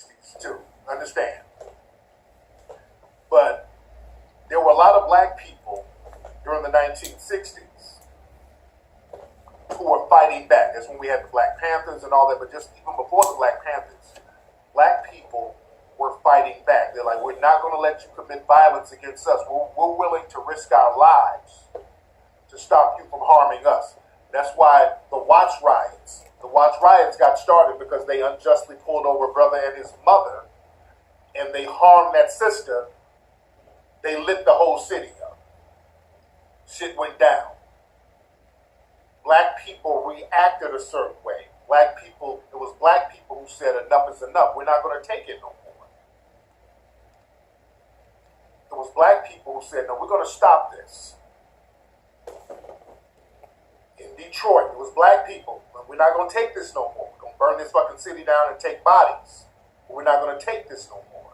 1960s too. Understand? But there were a lot of black people during the 1960s who were fighting back. That's when we had the Black Panthers and all that. But just even before the Black Panthers, black people were fighting back. They're like, we're not going to let you commit violence against us. We're willing to risk our lives to stop you from harming us. That's why the Watts riots got started because they unjustly pulled over a brother and his mother, and they harmed that sister. They lit the whole city up. Shit went down. Black people reacted a certain way. It was black people who said enough is enough. We're not going to take it no more. It was black people who said, no, we're going to stop this. In Detroit, it was black people. We're not going to take this no more. We're going to burn this fucking city down and take bodies. But we're not going to take this no more.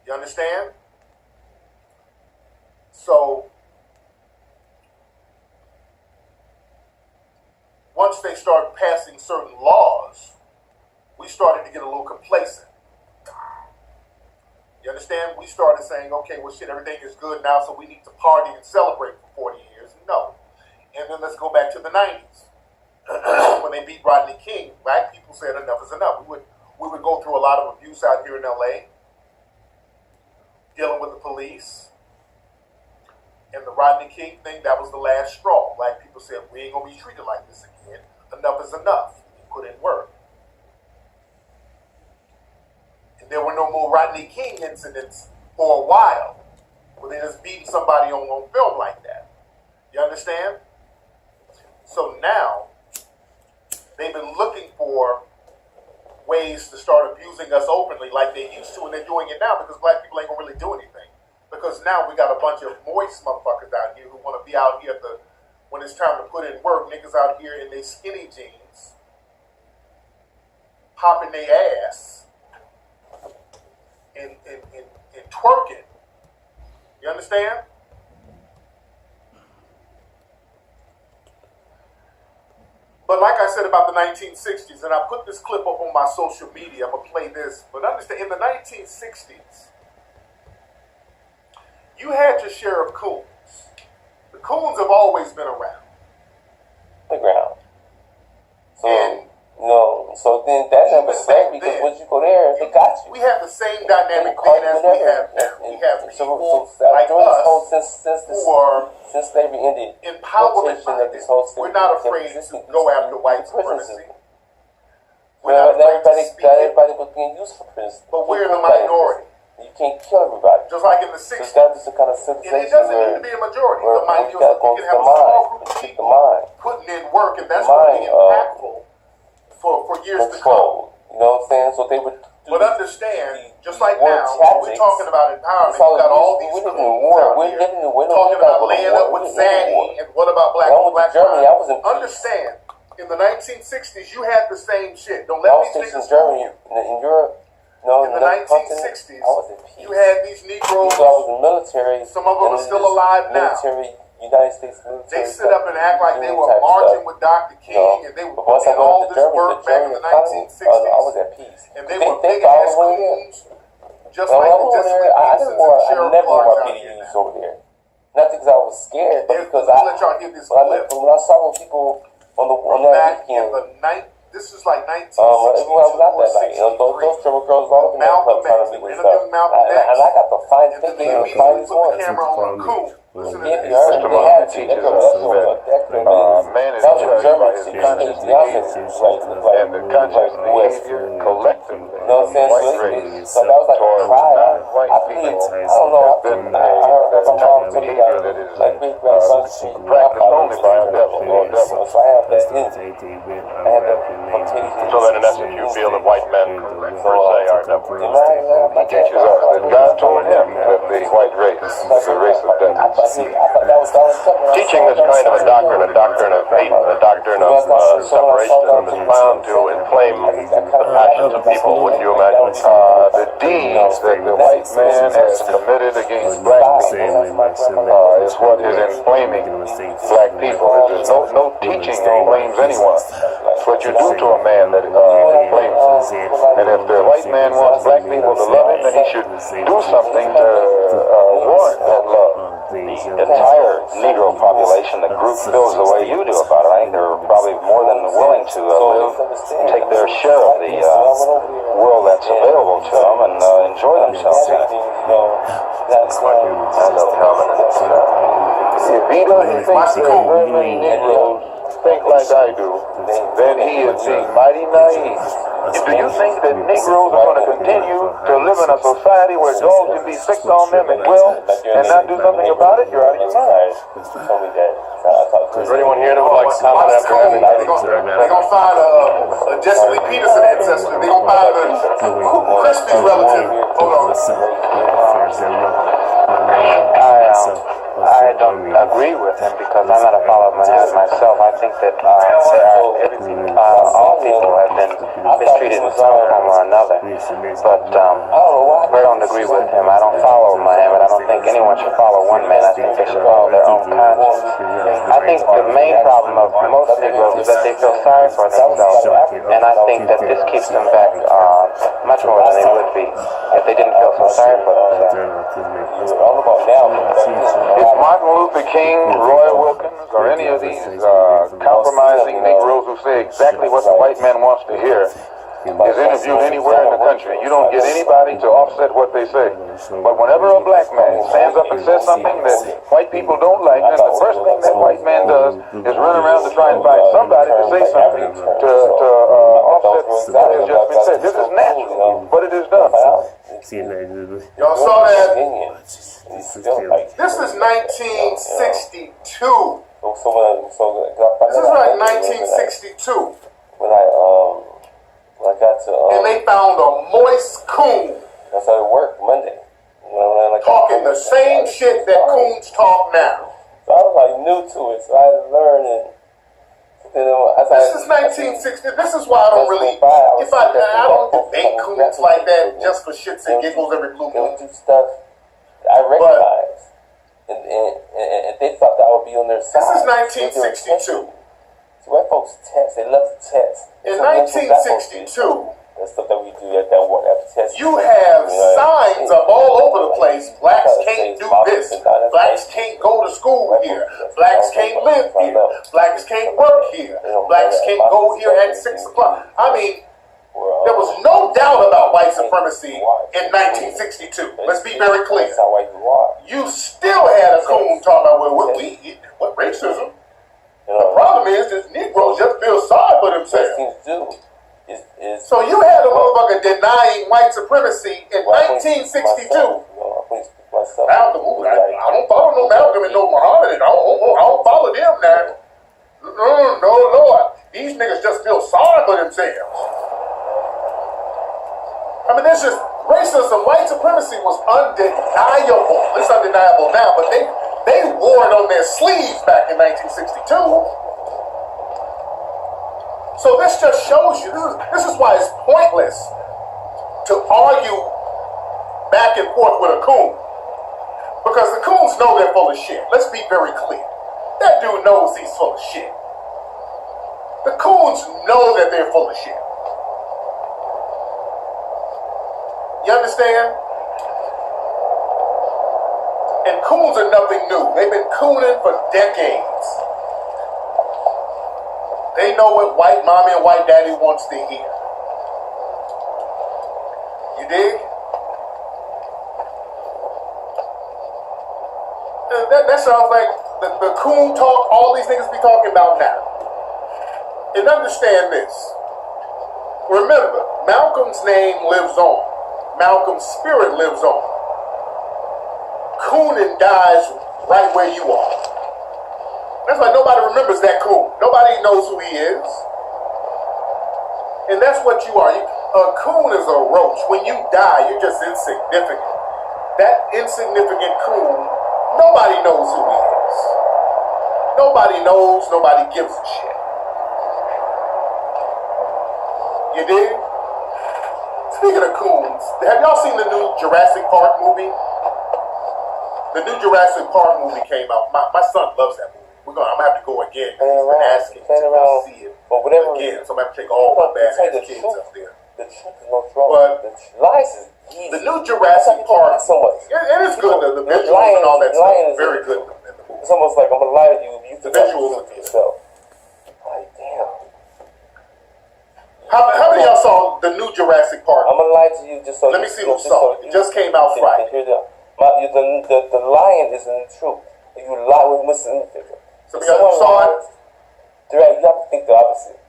You understand? So, once they started passing certain laws, we started to get a little complacent. You understand? We started saying, okay, well, shit, everything is good now, so we need to party and celebrate for 40 years. No. And then let's go back to the 90s. When they beat Rodney King, black people said enough is enough. We would go through a lot of abuse out here in LA, dealing with the police. And the Rodney King thing, that was the last straw. Black people said, we ain't going to be treated like this again. Enough is enough. You put in work. And there were no more Rodney King incidents for a while, where they just beating somebody on film like that. You understand? So now, they've been looking for ways to start abusing us openly like they used to, and they're doing it now because black people ain't going to really do anything. Because now we got a bunch of moist motherfuckers out here who want to be out here when it's time to put in work. Niggas out here in their skinny jeans, popping their ass, and twerking. You understand? But like I said about the 1960s, and I put this clip up on my social media, I'm going to play this. But understand, in the 1960s, you had your share of coons. The coons have always been around. The ground. So then that never said because once you go there, they got you. We have the same dynamic then as we have now. We have people like us since slavery ended, empowerment minded. We're not afraid to go after white supremacy. We're not afraid to speak it. Everybody was being used for prison. But we're in the minority. You can't kill everybody. Just like in the 60s. So that's the kind of civilization and it doesn't need to be a majority. You can have a small group of people putting in work, and that's going to be impactful for years to come. You know what I'm saying? So they would. But understand, just like now, we're talking about empowerment. You got all these schools out here talking about laying up with Zanny, and what about black Germany? I was in Understand, in the 1960s, you had the same shit. Don't let these niggas fool you. In Europe. No, in the 1960s, you had these Negroes. So I was in the military. Some of them are still alive now. United States military. They sit up and act like they were marching with Dr. King, and they were doing all this work back in the 1960s. I was at peace. And they were big ass coons, just like the Jesuit Masons and Sheriff Clarks out here now. Over there. Not because I was scared, but because let y'all hear this clip. When I saw people on that weekend. This is like 1962 well, not or that night. 63. Those drummer girls all over Malcolm X. me with Interviewing Malcolm X. And I got the finest and then they immediately put the camera on a coon. Listen to this. Testimony teaches us that man is judged by his conscious behavior and the conscious behavior collectively of white race towards non-white people has been a type of behavior that is practiced only by a devil or devils. So that in essence you feel that white men per se are devils. He teaches us that God told him that the white race is the race of devils. Teaching this kind of a doctrine of hate, a doctrine of separation, is bound to inflame the passions of people, wouldn't you imagine? The deeds that the white man has committed against black people is what is inflaming black people. There's no teaching inflames anyone. It's what you do to a man that inflames him. And if the white man wants black people to love him, then he should do something to warrant that love. The entire Negro population, the group feels the way you do about it. I think they're probably more than willing to take their share of the world that's available to them and enjoy themselves. That's what if he doesn't think that Negroes think like I do, then he is being mighty naive. Do you think that Negroes are going to continue to live in a society where dogs can be sick on them at will and not do something about it? You're out of your mind. Is there anyone here that would like to comment after having They're going to find a Jesse Lee Peterson ancestor. They're going to find a Crispy's relative. Hold on. I don't agree with him because I'm not a follower of Muhammad myself. I think that all people have been mistreated in some form or another. But I don't agree with him. I don't follow Muhammad. I don't think anyone should follow one man. I think they should follow their own conscience. I think the main problem of most Negroes is that they feel sorry for themselves, and I think that this keeps them back much more than they would be if they didn't feel so sorry for themselves. Is Martin Luther King, Roy Wilkins, or any of these compromising Negroes who say exactly what the white man wants to hear is interviewed anywhere in the country? You don't get anybody to offset what they say. But whenever a black man stands up and says something that white people don't like, then the first thing that white man does is run around to try and find somebody to say something to offset what has just been said. This is natural, but it is done. Y'all saw that? This is 1962. This is like 1962. When I got to and they found a moist coon. I started work Monday. Talking the same shit that coons talk now. So I was like new to it, so I had to learn it. This is 1960. This is why I don't really. I don't debate coons like that just for shits and giggles every blue moon. Do stuff I recognize, and they thought that I would be on their side. This is 1962. So white folks test. They love to test. In 1962, the stuff that we do at that one after test. You have signs up all over the place. Blacks can't do this. Blacks can't go to school here. Blacks can't live here. Blacks can't work here. Blacks can't go here at 6 o'clock. I mean, there was no doubt about white supremacy in 1962. Let's be very clear. You still had a coon talking about what racism. The problem is that Negroes just feel sorry for themselves. So you had a motherfucker denying white supremacy in 1962. Malcolm, I don't follow no Malcolm and no Muhammad. I don't follow them now. No, Lord. These niggas just feel sorry for themselves. I mean, there's just racism, white supremacy was undeniable. It's undeniable now, but they wore it on their sleeves back in 1962. So this just shows you, this is why it's pointless to argue back and forth with a coon. Because the coons know they're full of shit. Let's be very clear. That dude knows he's full of shit. The coons know that they're full of shit. You understand? And coons are nothing new. They've been cooning for decades. They know what white mommy and white daddy wants to hear. You dig? That sounds like the coon talk all these niggas be talking about now. And understand this. Remember, Malcolm's name lives on. Malcolm's spirit lives on. Coonin dies right where you are. That's why nobody remembers that coon. Nobody knows who he is. And that's what you are. A coon is a roach. When you die, you're just insignificant. That insignificant coon Nobody knows who he is. Nobody knows. Nobody gives a shit. You dig? Speaking of coons, have y'all seen the new Jurassic Park movie? The new Jurassic Park movie came out. My son loves that movie. I'm gonna have to go again. He's been asking to go see it again. So I'm gonna have to take all my bad ass kids up there. The truth is no trouble. But the lies is easy. the new Jurassic Park, so much. It is good. The visuals and all that stuff is very good in the movie. It's almost like I'm gonna lie to you. You the visuals are for yourself. Like damn. How many of y'all saw the new Jurassic Park? I'm gonna lie to you just so. Let me see who saw it. It just came out Friday. The lying isn't the truth. You lie with misinformation. So you saw it? Right, you have to think the opposite.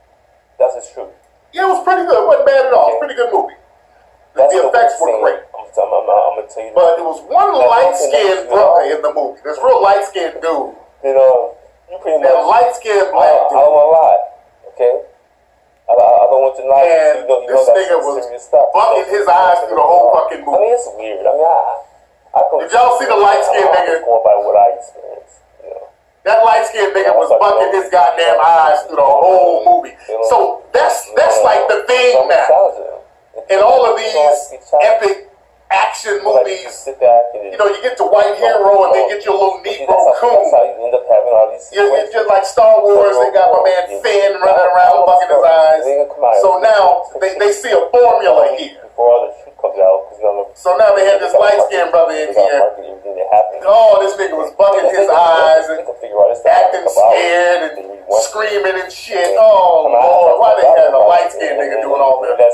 That's the truth. Yeah, it was pretty good. It wasn't bad at all. It was a pretty good movie. The effects were great. I'm gonna tell you. But it was one light-skinned brother in the movie. This real light-skinned dude. You know, you pretty much. That light-skinned black dude. I don't want to lie. Okay. I don't want to lie. And this nigga was bucking his eyes through the whole fucking movie. I mean, it's weird. I mean, did y'all see the light-skinned nigga? Going by what I experienced. That light-skinned nigga was bucking his goddamn eyes through the whole movie. So that's like the thing now. In all of these epic action movies, you know, you get the white hero and then get your little Negro coon. That's how you end up having all these. You're just like Star Wars. They got my man Finn running around bucking his eyes. So now they see a formula here. So now they had this light-skinned brother in here. Oh, this nigga was bugging his eyes and acting scared and screaming and shit. Oh, Lord, why they had a light-skinned nigga doing all this big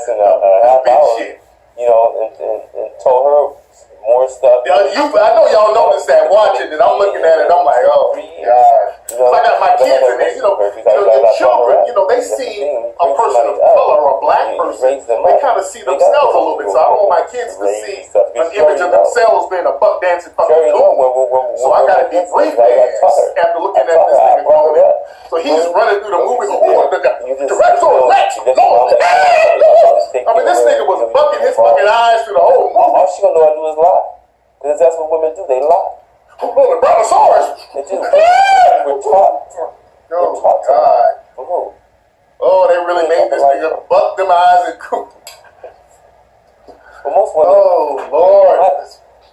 shit? You know, and told her more stuff. I know y'all noticed that watching it. I'm looking at it. I'm like, oh, God. I got my kids in there. You know, the children, you know, they see a person of color or a black person. They kind of see themselves a little bit. So I don't want my kids to see an image of themselves being a buck dancing fucking coon. So I got to debrief their ass after looking at this nigga going in. So he's running through the movie. Oh, the director, let's go. I mean, this nigga was bucking his fucking eyes through the whole movie. All she gonna know how to do is lie. Because that's what women do, they lie. Oh, the brontosaurus. They do. We're taught. Oh, God. Oh, they really made this nigga buck them eyes and coop. But most women. Oh, Lord.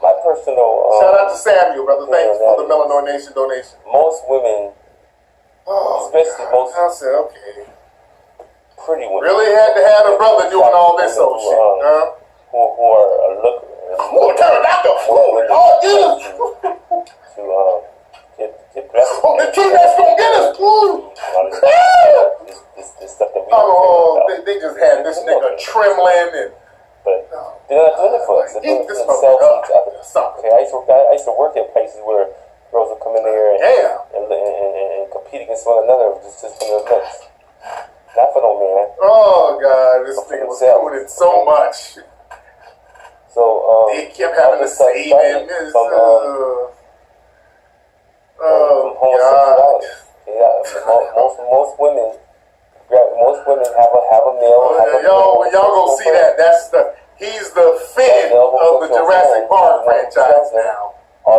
My personal. Shout out to Samuel, brother. Thanks for the Melanor Nation donation. Most women, especially most. I said, okay. Pretty women. Really had to have a brother doing all this old shit, huh? Who are looking. Oh, pterodactyl! Oh, yeah! Get blessed. Oh, the T-Rex gonna get us! This stuff that we they just had this nigga trembling and. But they're not doing it for us. They're doing it for themselves and each other. Okay, I used to work at places where girls would come in there and compete against one another just for their looks. Not for no man. Oh, God, this nigga was doing it so much. So, they kept having to save him. From homosexuality. Most women have a male. Y'all gonna see that? He's the Finn of the Jurassic Park franchise now.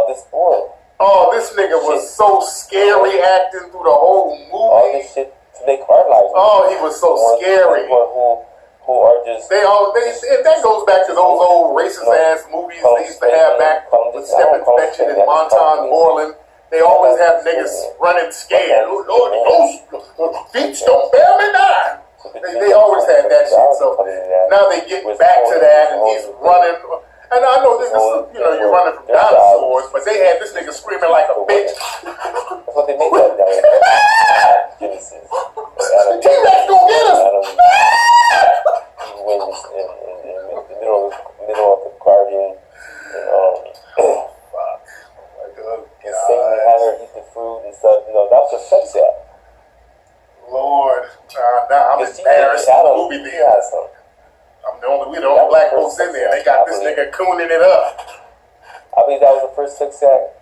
This boy. Oh, this nigga was so scary acting through the whole movie. All this shit to make our lives. Oh, he was so scary. Who are just that goes back to those old racist ass movies they used to have back with Step Inspection and Monton Moreland. They always have niggas running scared. Those feet don't bear me down. They always had that shit. So now they get back to that, and he's running. And I know this is, you're running from dinosaurs, but they had this nigga screaming like a bitch. That's what they make that guy. Genesis. The T-Rex gonna get us. He wins in the middle of the Guardian. Fuck. And Satan had her eat the fruit and stuff. That was a sex act. Lord. Now I'm embarrassed. Movie theater. We the only black folks in there. They got this nigga cooning it up. I believe that was the first sex act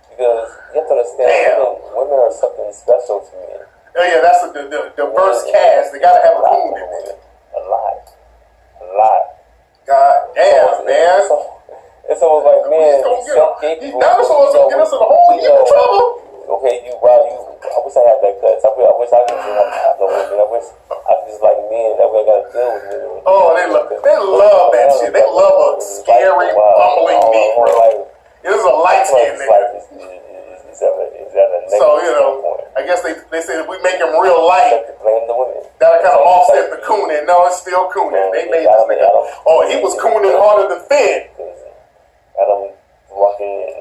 because you have to understand women are something special to me. Oh yeah, that's the diverse cast. They gotta have a coon in there. A lot. God damn, man. It's dinosaurs like man, dinosaurs gonna get us in a whole heap of trouble. Okay, I wish I had that guts. I wish I could have no women. I wish I could just like men. That way I gotta deal with women. Oh, they love that shit. They love a scary, bumbling Negro. It is a light skinned nigga. So, you know, I guess they said if we make him real light, that'll kind of offset the cooning. No, it's still cooning. They made this nigga. Oh, he was cooning harder than Finn.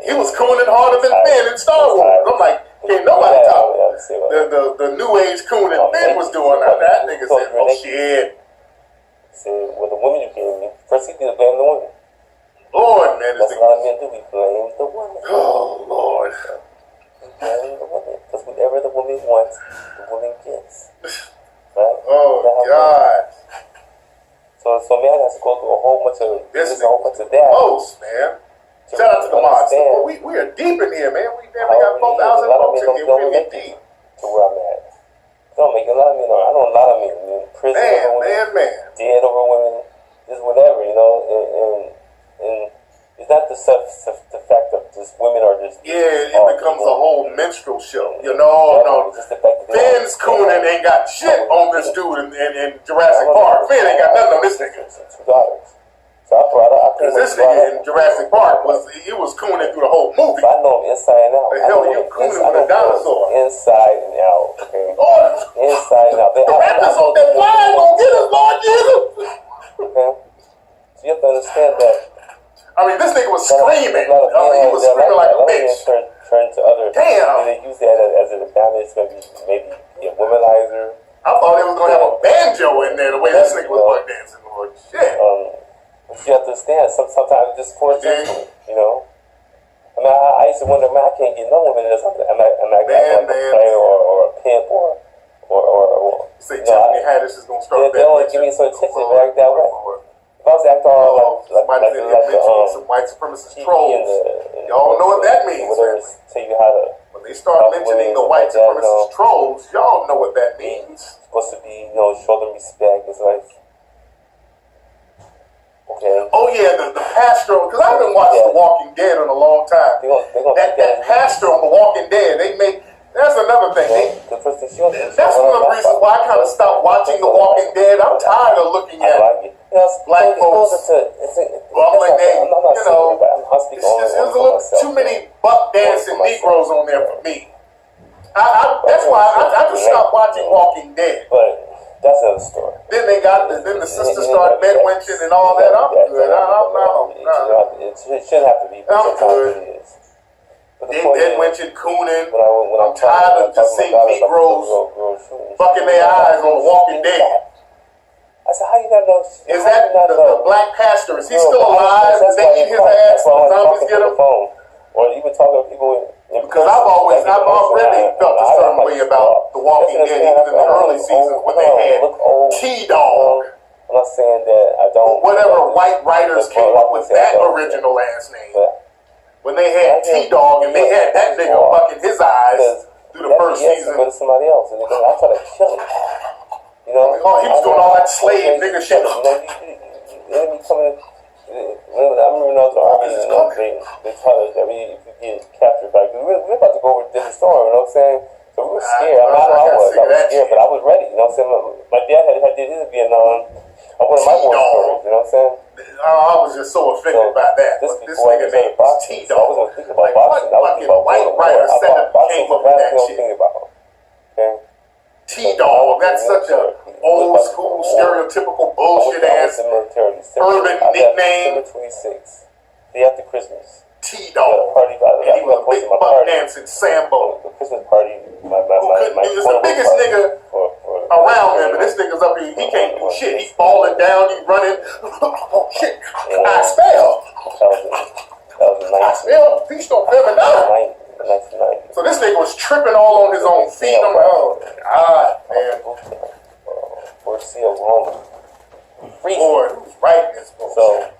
He was cooning harder than Finn in Star Wars. I'm like, can't nobody talk. The new age cooning Finn was doing. That nigga said, oh shit. Said, well, the women you can first he did blame the women. Lord, man, that's what men do. We blame the women. Oh Lord. Blame the women, because whatever the woman wants, the woman gets. Right? Oh God. So man, I got to go through a whole bunch of that. Most, man. Shout out to the mods. We are deep in here, man. We got 4,000 folks in here. We're getting deep. To where I'm at. Don't make a lot of men. I know a lot of men in prison. Man. Dead over women. Just whatever, you know. And it's not the fact of just women are just. Yeah, it becomes a whole minstrel show. You know, no. Finn's cooning ain't got shit on this dude in Jurassic Park. Finn ain't got nothing on this nigga. Two daughters. So because this nigga in Jurassic Park was cooning through the whole movie. I know him inside and out. The hell you cooning with a dinosaur? Inside and out. Okay. Inside and out. The raptors on that fly gonna get us, Lord Jesus. Okay. So you have to understand that. I mean, this nigga was screaming. He was screaming like a bitch. Turn to other. Damn. And they use that as an advantage, maybe a womanizer. I thought they was gonna have a banjo in there the way this nigga was buck dancing. Lord, shit. But you have to understand. Sometimes it's just for attention. You know. I mean, I used to wonder, man, I can't get no woman that's I'm not a player or a pimp or. Say Tiffany Haddish is gonna start. They only give me some attention to act that way. If I was acting all like some white supremacist trolls, y'all know what that means. Tell you how to. When they start mentioning the white supremacist trolls, y'all know what that means. Supposed to be, show them respect. It's like, okay. Oh yeah, the pastor. Because I've been watching The Walking Dead in a long time. That pastor on The Walking Dead, they make. That's another thing. That's one of the reasons why I kind of stopped watching The Walking Dead. I'm tired of looking at black folks bumbling. There's a little too many buck dancing Negroes on there for me. That's why I just stopped watching Walking Dead. But that's another story. Then the sister started bedwenching and all that. I'm good. It shouldn't have to be. I'm good. They bedwenching, cooning. I'm tired of just seeing Negroes fucking their eyes on The Walking Dead. I said, how you got those? Is that the black pastor? Is he still alive? Did they eat his ass when zombies get him? Or even talking to people because I've already felt a certain way about The Walking Dead, even in the early seasons when they had T-Dog. I'm not saying that I don't. Whatever white writers came up with that original last name. When they had T-Dog and they had that nigga fucking his eyes through the first season. But somebody else, and I try to kill him. You know, he was doing all that slave nigga shit. Enemy coming. I remember when I was in the army, they taught us that if you get captured by, we're about to go over Desert Storm. You know what I'm saying? So we were scared. I was scared, but I was ready. You know what I'm saying? My dad had did his Vietnam. One of my war stories. You know what I'm saying? I was just so offended by that. This nigga named T-Dog. Like, what fucking white writer said that came up with that shit? T-Dog, that's such a old school, stereotypical bullshit ass urban nickname. December 26th, day after Christmas. T-Dog. And he was a big buck dancing Sambo. The Christmas party, he was the biggest nigga around him, and this nigga's up here, he can't do shit. He's falling down, he's running. Oh shit, I spell. I spell, feast on family now. So this nigga was tripping all on his own feet. I'm like, oh God, man. Lord, who's writing this book? So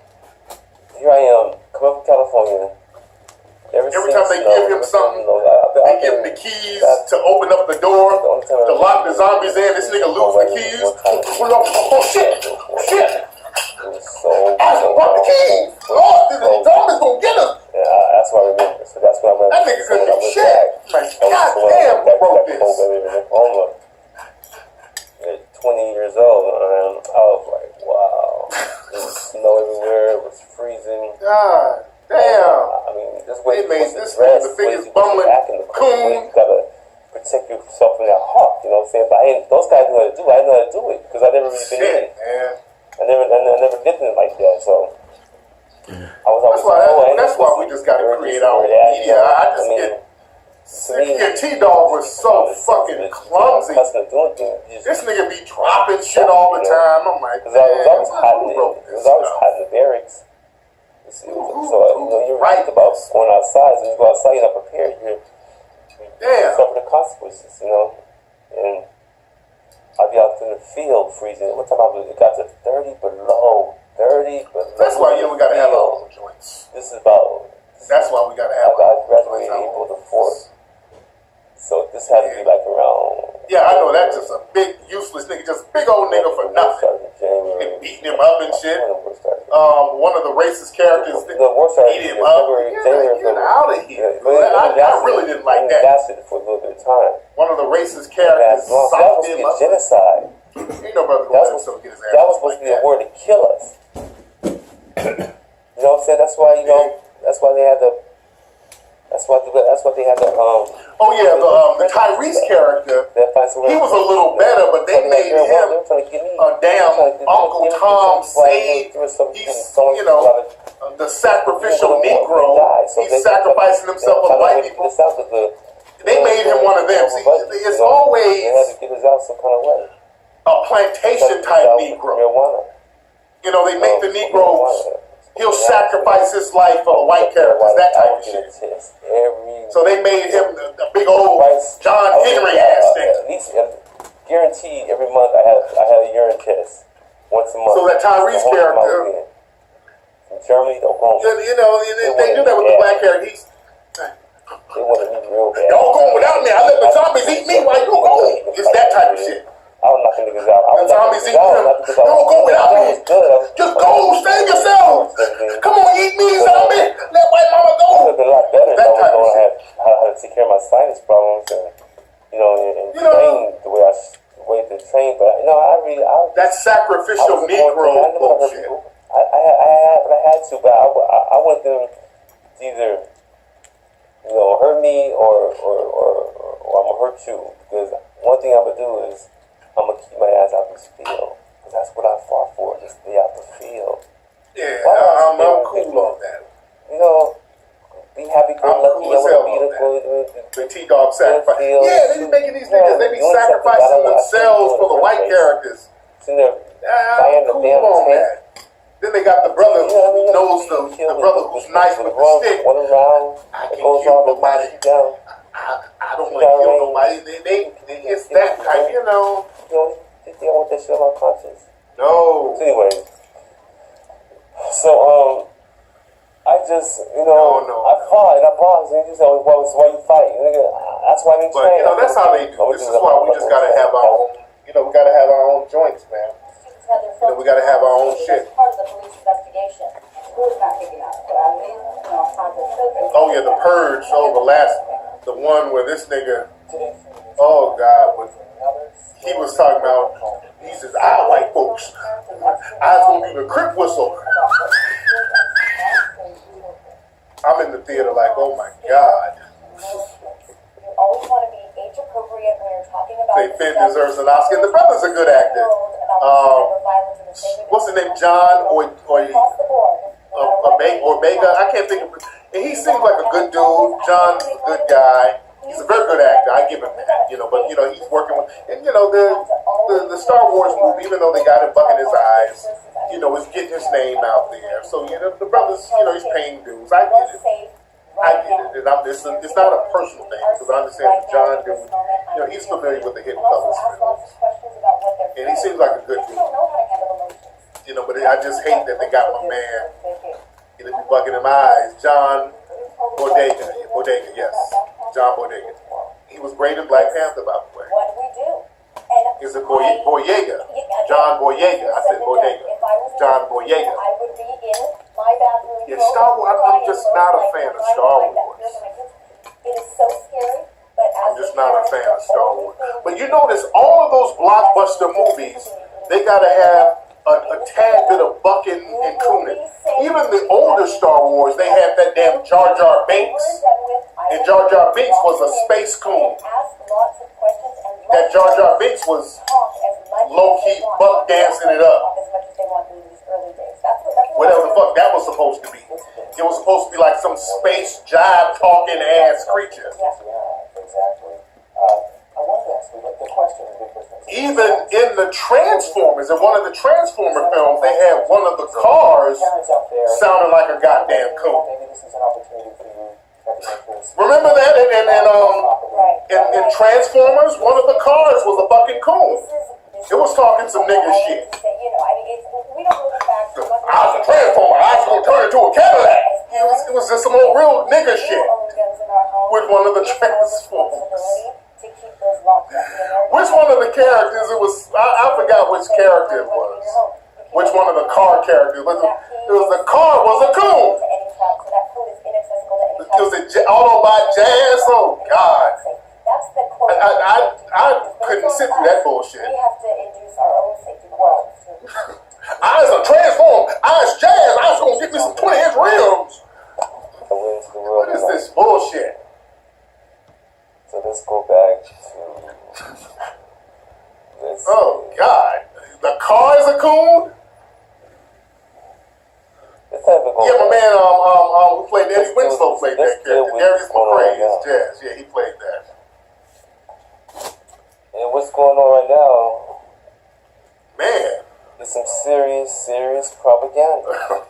here I am, coming from California. Every time they give him something, they give him the keys to open up the door, to lock the zombies in. This nigga lose the keys. Oh shit! Shit! I just brought the keys. Lord, the zombies gonna God damn, who wrote this? At 20 years old, I was like, wow. There was snow everywhere. It was freezing. God damn. I mean, this way they made this nigga the biggest bumbling coon. You gotta protect yourself from that hawk, you know what I'm saying? But those guys knew how to do it. I didn't know how to do it because I never really been in it. Man. I never did it like that, so. I was always that's why we just gotta create our own media. I just get. T-Dog was so fucking clumsy. This nigga be dropping shit all the time. I'm like, man, it was always hot in the barracks. So, you're right about going outside. So you go outside, you're not prepared. You suffer the consequences, you know. And I'd be out in the field freezing. One time it got to 30 below. 30 below. That's why you gotta have our own joints. That's why we gotta have our own joints. I graduated April the 4th. So this had to be like around. Yeah, I know that's just a big useless nigga, just big old nigga for nothing. And beating him up and shit. One of the racist characters beat him up. Get out of here. I really didn't like that. For a little bit of time. One of the racist characters socked him up. Genocide. Ain't no brother going to get his ass. That was supposed to be a word to kill us. You know what I'm saying? That's why they had the. That's what they had to. Oh yeah, the Tyrese character. He was a little better, but they made him a damn Uncle Tom Sade. He's the sacrificial Negro. He's sacrificing himself for white people. They made him one of them. See, it's always a plantation type Negro. You know, they make the Negro. He'll sacrifice his life for the white characters, that type of shit. So they made him the big old John Henry ass nigga. At least guaranteed every month I had a urine test once a month. So that Tyrese character from Germany to Oklahoma. You know, they do that with the black character. They wanted me real bad. Y'all going without me. I let the zombies eat me while you go. It's that type of shit. I was knocking niggas out. The zombies eat him. Don't go without me. Just go, save yourself. Come on, eat me, zombie. Let white mama go. It would have been a lot better if I was going to have how to take care of my sinus problems and train the way to train. But that sacrificial Negro bullshit. I had to, but I want them to either hurt me or I'm gonna hurt you, because one thing I'm gonna do is I'm gonna keep my ass out this field, because that's what I fought for, to stay out the field. Yeah, I'm cool on that. Be happy, go lucky, I want to be the T-Dog sacrifice. Yeah, they be making these niggas, they be sacrificing themselves for the white characters. I'm cool on that. Then they got the brother who knows the brother who's nice with the stick. I can't kill nobody. I don't want to kill nobody. It's that type, They don't want that shit on my conscience. No. So anyway, I just, I fought. And you said, why you fight? That's why they train. But, that's how they do. This is why we just got to have our own, we got to have our own joints, man. We got to have our own shit. Part of the police investigation. Who's not picking up? Oh, yeah, the Purge. The one where this nigga, oh, God, he was talking about, he says, white folks, I was going to do the Crip whistle. I'm in the theater like, oh, my God. You always want to be age appropriate when you're talking about. Say Finn deserves an Oscar. And the brother's a good actor. What's his name? John or Bega? I can't think of it. And he seems like a good dude. John's a good guy. He's a very good actor. I give him that. But he's working with, and the Star Wars movie, even though they got him bucking his eyes, it's getting his name out there. So the brother's, he's paying dues. I get it. And it's not a personal thing, because I understand that John dude, he's familiar with the hidden colors films, and he seems like a good dude. But I just hate that they got my man. He be bugging in my eyes. John Bodega, yes, John Bodega. He was great in Black Panther, by the way. What do we do? Is it Boyega? John Boyega. I said Bodega. John Boyega. I would be in my bathroom. Yeah, Star Wars. I'm just not a fan of Star Wars. It is so scary, but I'm just not a fan of Star Wars. But you notice all of those blockbuster movies, they gotta have a tad bit of bucking and cooning. Even the older Star Wars, they had that damn Jar Jar Binks. And Jar Jar Binks was a space coon. That Jar Jar Binks was low-key buck dancing it up. Whatever the fuck that was supposed to be. It was supposed to be like some space jive talking ass creature. Exactly. I wanted to ask you the question. Even in the Transformers, in one of the Transformer films, they had one of the cars sounding like a goddamn coon. Maybe this is an opportunity for you. Remember that? In Transformers, one of the cars was a fucking coon. It was talking some nigga shit. I was a Transformer. I was gonna turn into a Cadillac. It was just some old real nigga shit with one of the Transformers. Which one of the characters it was? I forgot which character it was. Which one of the car characters? It was the car was a coon. It was Autobot Jazz. Oh God! I couldn't sit through that bullshit. We have to induce our own safety world. I was a Transform. I was Jazz. I was gonna get me some 20-inch rims. What is this bullshit? So let's go back to this. Oh God! The car is a coon. Yeah, my man, who played Eddie Winslow played that character. Darius McCray is Jazz. Yeah, he played that. And what's going on right now? Man, it's some serious propaganda.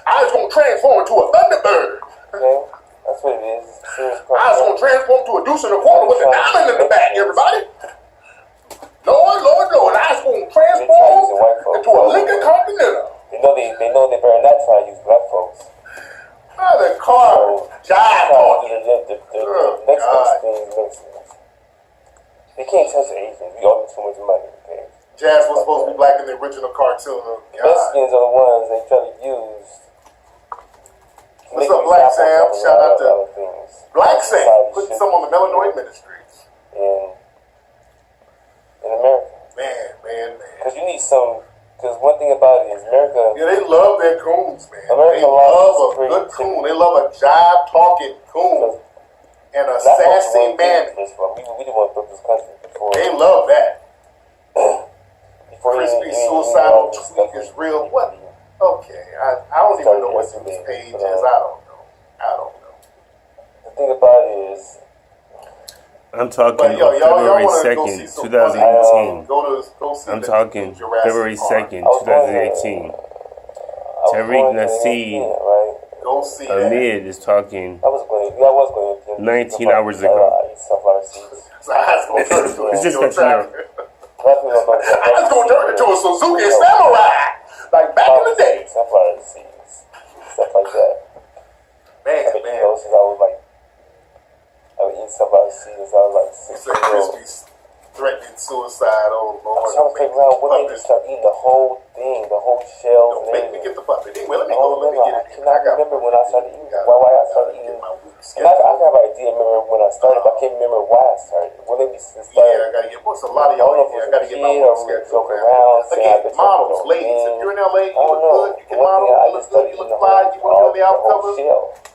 I was gonna transform into a Thunderbird. Okay, that's what it is. It's serious propaganda. I was gonna transform to a deuce and a quarter with a diamond in the back. Everybody, Lord, I was gonna transform into a Lincoln Continental. They know they better not try to use black folks. The car jive talking. The next thing makes sense. They can't touch the Asians. We owe them too much money. Okay? Jazz was supposed to be black in the original cartoon. Mexicans are the ones they try to use. What's up, Black Sam? Shout out to Black Sam. Putting some on the Melanoid Ministries. In America. Man. Because you need some. Because one thing about it is America. Yeah, they love their coons, man. America they love a good coon. They love a jive talking coon and a sassy man. We didn't want to build this country before. They love that. Crispy suicidal tweak is real. What? Okay, I don't even know what this page is. I don't know. The thing about it is. I'm talking February 2nd, 2018. I'm talking February 2nd, 2018. Tariq Nassim Ahmed is talking 19 hours ago. It's just that you know. I was going to turn into a Suzuki Samurai, like back in the day. Stuff like that. Man. Since I was like, I would eat stuff out of seeds. I was like 6 years old. Crispy threatening suicide. Oh Lord! I'm trying to figure out what made me start eating the whole thing, the whole shell. Don't make me get the puppet. Anyway, let me go. Let me get it. I cannot remember when I started eating. Why I started eating. I have an idea. Remember when I started, but I can't remember why I started. What made me start? Yeah, I gotta get. What's a lot of y'all in here? I gotta get my work schedule around. Again, models, ladies. If you're in LA, you look good. You can model. You look good. You look fly. You want to be on the album cover?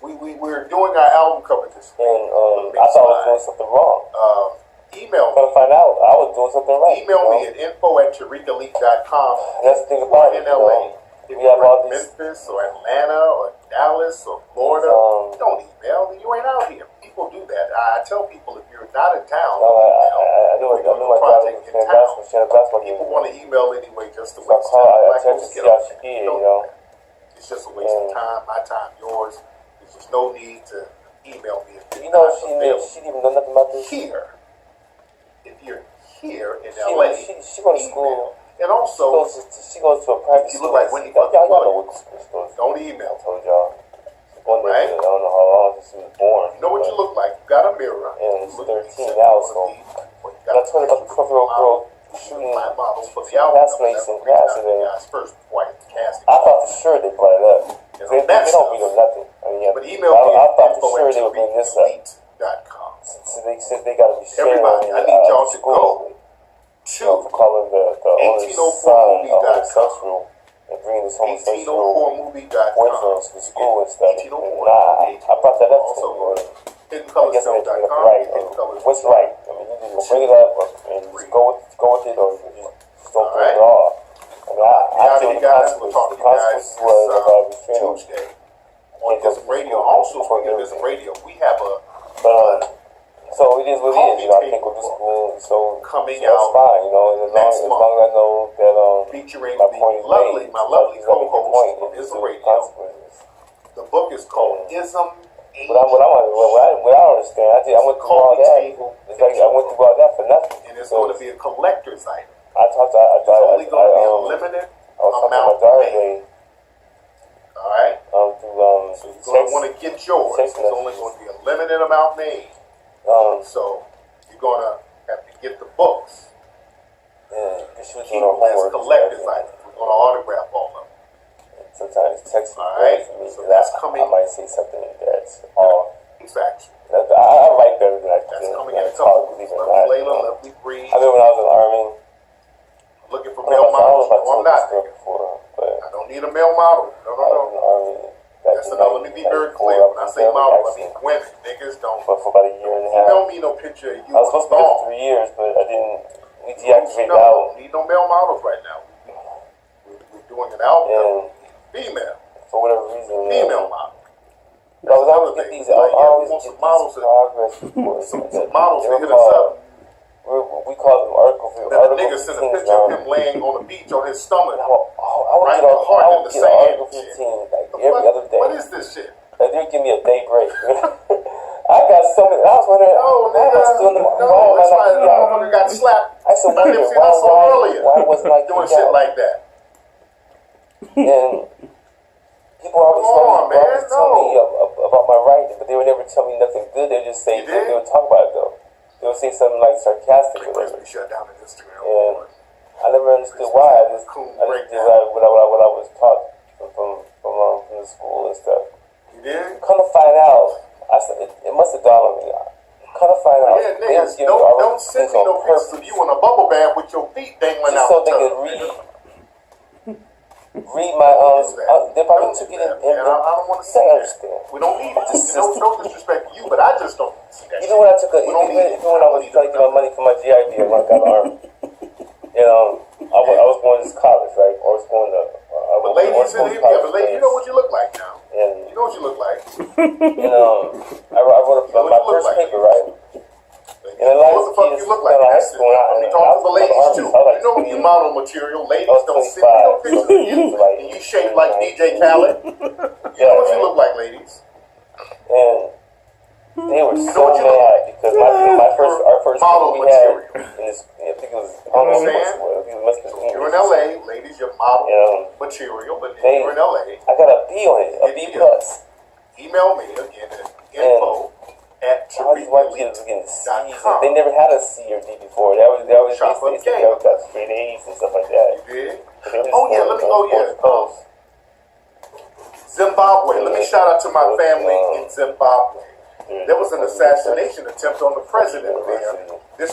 We're doing our album cover this week. And I thought I was doing something wrong. Email me. But to find out, I was doing something right. Email me at info@tariqelite.com. That's the thing about it. In LA. If we have you're all in these Memphis or Atlanta or Dallas or Florida, don't email. You ain't out here. People do that. I tell people if you're not in town, I knew my project in town. People want to email anyway just to So waste time. I texted see how she did, you know. It's just a waste of time, my time, yours. There's just no need to email me. You know, she didn't even know nothing about this. Here, if you're here in LA, she went to school. And also, she goes to a private school. You look like Wendy Y'all know what school is. Don't email. I told y'all. One day, Right? I don't know how long since she was born. You know what you look like. You got a mirror. And she's 13 now, so. And I told her about the 12-year-old girl shooting models for the classmates in class, and then first white casting. I thought for sure they brought it up. They don't read them nothing. I mean, but email me I at thought for sure they would bring this up. info@tariqelite.com. they said they got to be sharing. Everybody, I need y'all to go to for calling the owner's son homosexual and bringing this homosexual boyfriend to the school and stuff. Nah, I brought that up to him. I guess they bring it up right. What's right? I mean, you just bring it up and just go with it, or just don't bring it at all. I mean, I feel the consequences was Tuesday on this radio. Also, speaking of this radio, we have a. So it is what it is, you know. I think with the school, so coming that's out fine, you know. As long as I know that featuring my point my lovely co-host from Ism Radio. The book is called Ism. What I understand, I went through all that. It's like I went through all that for nothing. And it's going to be a collector's item. It's only going to be a limited amount made. All right. So you're going to want to get yours. It's only going to be a limited amount made. So you're going to have to get the books. Keep them as collector's items. We're going to autograph all of them. Sometimes text me. All right. So that's coming. I might say something that's all. Factual. I write better than I can. That's coming in a couple. Lovely Layla, lovely Bree. I remember when I was in the Army. Looking for male models. No, I'm not. I don't need a male model. No. That's another. Let me be very clear. When I say model, I mean women. Niggas don't. But for about a year and a half. Don't need no picture of you. I was supposed to be there for 3 years, but I didn't. We deactivated the album. Need no male models right now. We're doing an album. Female. For whatever reason. Female model. I always get these. I always get these progress reports. Some models to hit us up. We call them articles. That the nigga sent a picture of him laying on the beach on his stomach. I would get article 15 like every other day. What is this shit? Like they'll give me a day break. I got so many. I was wondering. Why am I still in the? Why am I not? The motherfucker got slapped. I said, why wasn't I doing shit like that? And people always tell me about my writing, but they would never tell me nothing good. They would just say, they would talk about it though. They would say something like sarcastic or whatever. Shut down on Instagram. And I never understood why. I just did what I was taught from the school and stuff. You did? Come to find out, I said, it must have dawned on me. Come to find out. Yeah, niggas, don't send me no pictures of you in a bubble bath with your feet dangling out. So they could read my they probably took it in. I don't want to say understand. We don't need it. No disrespect to you, but I just don't see that. Even when I took even when I was trying to get my money for my GI Bill when I got the Army, I was going to college, right? Or I was going to. But ladies in here, but ladies, you know what you look like now. And you know what you look like. I wrote my first paper, right? And what the fuck you look like? I'm talking to the ladies too. You know your model material. Ladies don't send me no pictures of you, and you shaped like DJ Khaled. You know what you look like, ladies. And they were so mad because our first model we had in this, I think it was you're in LA, ladies, your model material, but you're in LA. I got a B on it, a B plus. Email me again at info@TariqElite.com. They never had a C or D before. That was basically got straight A's and stuff like that. You did? Zimbabwe. Let me shout out to my family in Zimbabwe. There was an assassination attempt on the president there. This